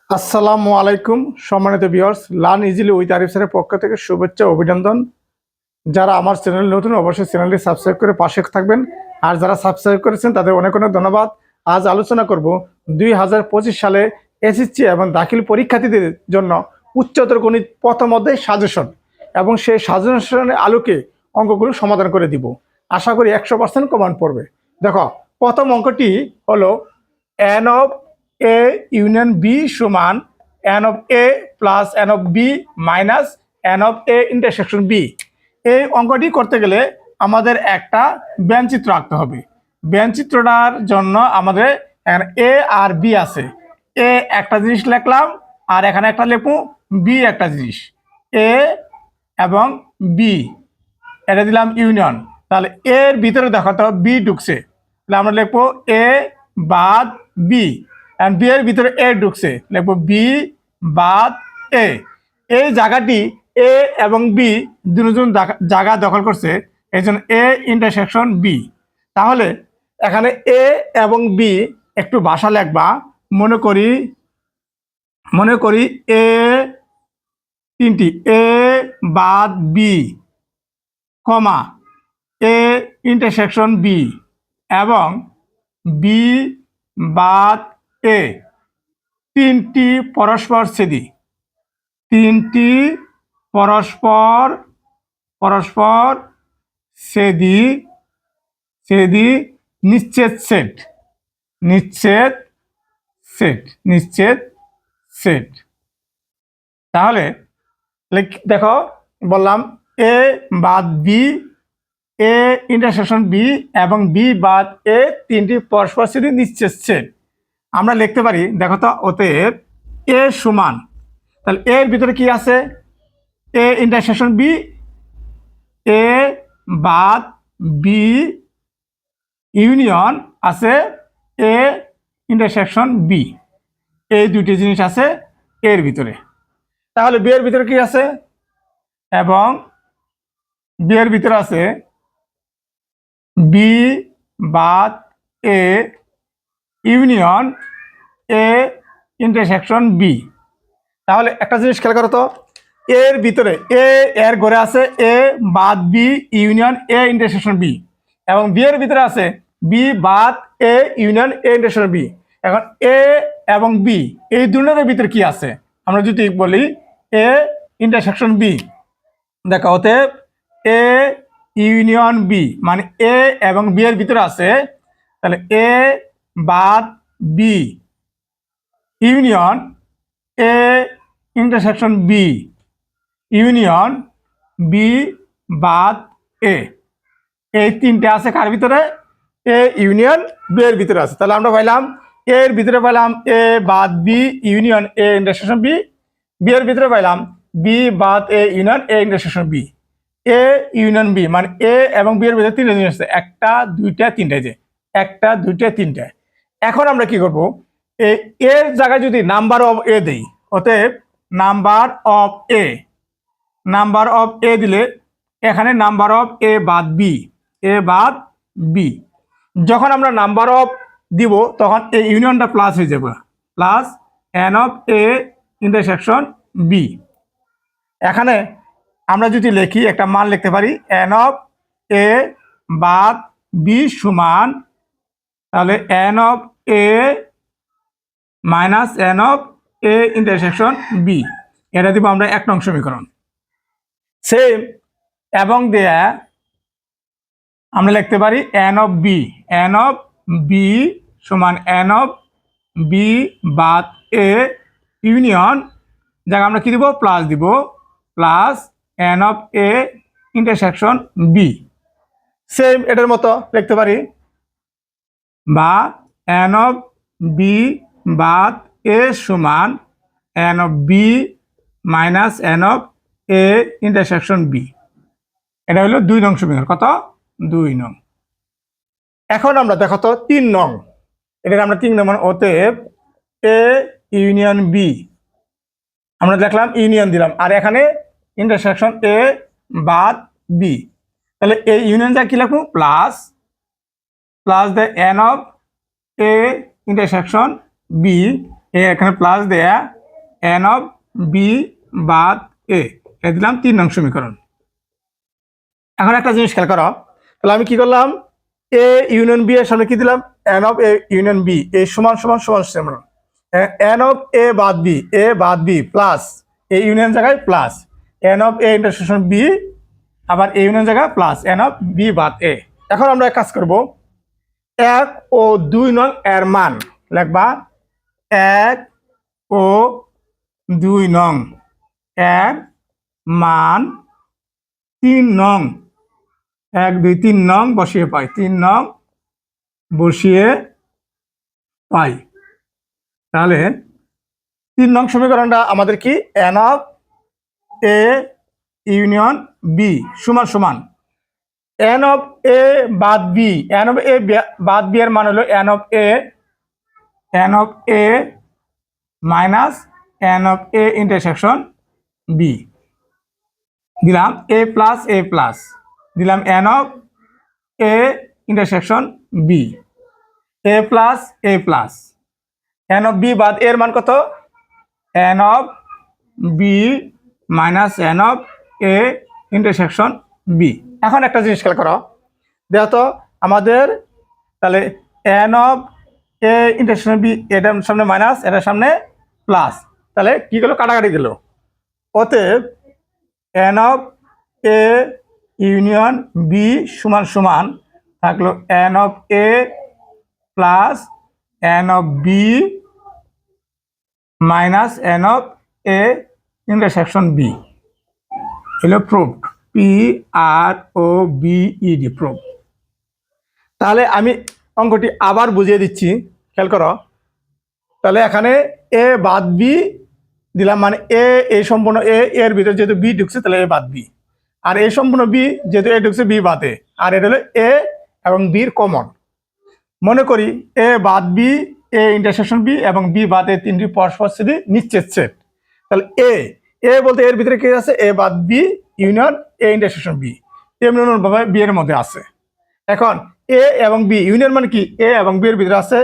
আসসালামু আলাইকুম সম্মানিত viewers, learn easily with Arif স্যারের পক্ষ থেকে শুভেচ্ছা ও অভিনন্দন। যারা আমার চ্যানেল নতুন অবশ্যই চ্যানেলটি সাবস্ক্রাইব করে পাশে থাকবেন, আর যারা সাবস্ক্রাইব করেছেন তাদের অনেক অনেক ধন্যবাদ। আজ আলোচনা করব 2025 সালে এসএসসি এবং দাখিল পরীক্ষার্থীদের জন্য উচ্চতর গণিত প্রথম অধ্যায় সাজেশন এবং সেই সাজেশনের আলোকে অঙ্কগুলো সমাধান করে দিব। আশা করি 100% কমন পড়বে। দেখো, প্রথম অঙ্কটি হলো n of a union b সমান n of a plus n of b minus n of a intersection b। এই অঙ্কটি করতে গেলে আমাদের একটা ব্যঞ্চিত্র আঁকতে হবে। ব্যঞ্চিত্রটার জন্য আমাদের এ আর বি আছে। এ একটা জিনিস লিখলাম, আর এখানে একটা লিখবো বি একটা জিনিস। এ এবং বি এটা দিলাম ইউনিয়ন। তাহলে এর ভিতরে দেখো তো বি ঢুকছে, তাহলে আমরা লিখবো এ বাদ বি, এন্ড বি এর ভিতরে এ ঢুকছে, লিখবো বি বাদ এ। এই জায়গাটি এ এবং বি দুজন জায়গা দখল করছে, এই জন্য এ ইন্টারসেকশন বি। তাহলে এখানে এ এবং বি একটু ভাষা লিখবা। মনে করি এ তিনটি, এ বাদ B comma A intersection B এবং বি বাদ এ, তিনটি পরস্পর ছেদি, তিনটি পরস্পর ছেদি নিশ্চেদ সেট। তাহলে দেখো, বললাম এ বাদ বি, এ ইন্টারসেকশন বি এবং বি বাদ এ, তিনটি পরস্পর ছেদি নিশ্চেদ সেট। আমরা লিখতে পারি, দেখো তো, অতএব এ সমান, তাহলে এর ভিতরে কি আছে? এ ইন্টারসেকশন বি, এ বাদ বি ইউনিয়ন আছে এ ইন্টারসেকশন বি। এই দুটি জিনিস আছে এর ভিতরে। তাহলে বি এর ভিতরে কি আছে? এবং বি এর ভিতরে আছে বি বাদ A union A intersection B. তাহলে একটা জিনিস খেয়াল করো তো, এর ভিতরে এর ঘরে আছে এ বাদ B union A intersection B, এবং বি এর ভিতরে আছে বি বাদ A union A intersection B. এখন এ এবং বি এই দুটোর ভিতরে কি আছে? আমরা যদি বলি এ ইন্টারসেকশন বি, দেখো, অতএব এ ইউনিয়ন বি মানে এ এবং বি এর ভিতরে আছে, তাহলে এ বাদ B union A intersection B union B বাদ এ। এই তিনটে আছে কার ভিতরে? এ ইউনিয়ন বি এর ভিতরে আছে। তাহলে আমরা পাইলাম এর ভিতরে পাইলাম এ বাদ B union A intersection B, B এর ভিতরে পাইলাম বি বাদ A union A intersection B. A union B মানে এ এবং বি এর ভিতরে তিনটে জিনিস আছে, একটা দুইটা তিনটে, যে একটা দুইটা তিনটে। এখন আমরা কি করব? এর জায়গায় যদি নাম্বার অফ এ দেই, অতএব নাম্বার অফ এ দিলে এখানে নাম্বার অফ এ বাদ বি। যখন আমরা নাম্বার অফ দিব তখন এই ইউনিয়নটা প্লাস হয়ে যাবে, plus n of A intersection B. এখানে আমরা যদি লিখি, একটা মান লিখতে পারি এন অফ এ বাদ বি সমান, তাহলে n of A minus n of A intersection B. এটা দিব আমরা 1 নং সমীকরণ। সেম এবং দেয়া আমরা লিখতে পারি এন অফ বি সমান এন অফ বি বাদ এ ইউনিয়ন, যাকে আমরা কি দিব? প্লাস দিব, plus n of A intersection B. Same এটার মতো লিখতে পারি, বা এন অফ বি বাদ এ সমান n of B minus n of A intersection B. এটা হলো 2 নং সমীকরণ। কত? 2 নং। এখন আমরা দেখো তো 3 নং, এটা আমরা 3 নং, অতএব এ ইউনিয়ন বি, আমরা দেখলাম ইউনিয়ন দিলাম, আর এখানে ইন্টারসেকশন এ বাদ বি। তাহলে এই ইউনিয়ন যা কি লিখবো? Plus the n of A intersection B, এখানে প্লাস দেয়া এন অফ বি বাদ এ, এ দিলাম 3 নং সমীকরণ। এখন একটা জিনিস খেয়াল করো, তাহলে আমি কি করলাম, এ ইউনিয়ন বি এর সামনে কি দিলাম, n of A union B, এ সমান সমান সমান সমান এন অফ এ বাদ বি প্লাস এ ইউনিয়ন জায়গায় plus n of A intersection B, আবার এ ইউনিয়ন জায়গায় প্লাস এন অফ বি বাদ এ। এখন আমরা এক কাজ করব, 1 ও 2 নং এর মান লিখবা, 1 ও 2 নং এর মান 3 নং, 1 2 3 নং বসিয়ে পাই, 3 নং বসিয়ে পাই। তাহলে 3 নং সমীকরণটা আমাদের কি, n of A union B সমান সমান এন অফ এ বাদ বি, এন অফ এ বাদ বি এর মান হলো n of A minus n of A intersection B, দিলাম এ প্লাস দিলাম n of A intersection B, A plus n of B বাদ এর মান কত, n of B minus n of A intersection B. এখন একটা জিনিস খেয়াল করো, দেখো তো আমাদের তাহলে n of A intersection B, এটার সামনে মাইনাস এটার সামনে প্লাস, তাহলে কি গেল, কাটাকাটি গেল। অতএব N of A union B সমান সমান থাকলো N of A plus n of B minus n of A intersection B, হলো প্রুফড, PROVED প্রুফ। তাহলে আমি অঙ্কটি আবার বুঝিয়ে দিচ্ছি, খেয়াল করো। তাহলে এখানে এ বাদ বি দিলাম, মানে এ সম্পূর্ণ এর ভিতরে যেহেতু বি ঢুকছে তাহলে এ বাদ বি, আর এ সম্পূর্ণ বি যেহেতু এ ঢুকছে বি বাদে, আর এটা হলো এ এবং বির কমন। মনে করি এ বাদ বি, এ ইন্টারসেকশন বি এবং বি বাদে তিনটি পরস্পর স্থিতি নিশ্চিত সেট। তাহলে এ বলতে এর ভিতরে কি আছে, এ বাদ B union A intersection B, তেমনি ভাবে বি এর মধ্যে আছে। এখন এ এবং বি ইউনিয়ন মানে কি, এ এবং বি এর ভিতরে আছে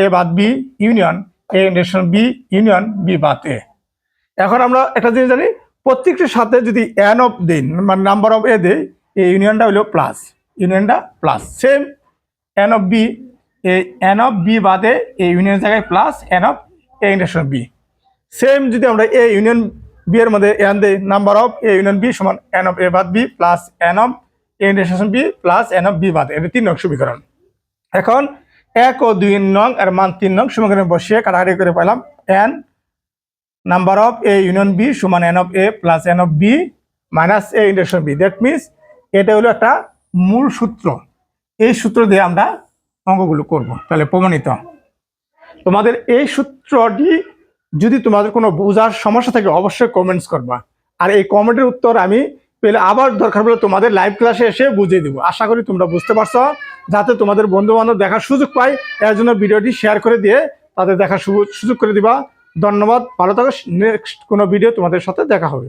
এ বাদ B union A intersection B union B বাদ এ। এখন আমরা একটা জিনিস জানি, প্রত্যেকটির সাথে যদি এন অফ দিন মানে নাম্বার অফ এ দেই, এই ইউনিয়নটা হলো প্লাস, ইউনিয়নটা plus. Same n of B, এই এন অফ বি বাদে এই ইউনিয়ন জায়গায় plus n of A intersection B. Same যদি আমরা এ ইউনিয়ন বি এর মধ্যে এন দেই, number of A union B সমান এন অফ এ বাদ B plus n of A intersection B plus n of B বাদ, এটা 3 নং সমীকরণ। এখন 1 ও 2 নং এর মান 3 নং সমীকরণে বসিয়ে কাটাকাটি করে পেলাম n number of A union B সমান n of A plus n of B minus A intersection B. That means এটা হলো একটা মূল সূত্র, এই সূত্র দিয়ে আমরা অঙ্কগুলো করব। তাহলে প্রমাণিত, তোমাদের এই সূত্রটি যদি তোমাদের কোনো বোঝার সমস্যা থাকে অবশ্যই কমেন্টস করবা, আর এই কমেন্টের উত্তর আমি পেলে আবার দরকার পড়লে তোমাদের লাইভ ক্লাসে এসে বুঝিয়ে দেবো। আশা করি তোমরা বুঝতে পারছো, যাতে তোমাদের বন্ধু বান্ধব দেখার সুযোগ পায়, এর জন্য ভিডিওটি শেয়ার করে দিয়ে তাদের দেখার সুযোগ করে দিবা। ধন্যবাদ, ভালো থাকো, নেক্সট কোনো ভিডিও তোমাদের সাথে দেখা হবে।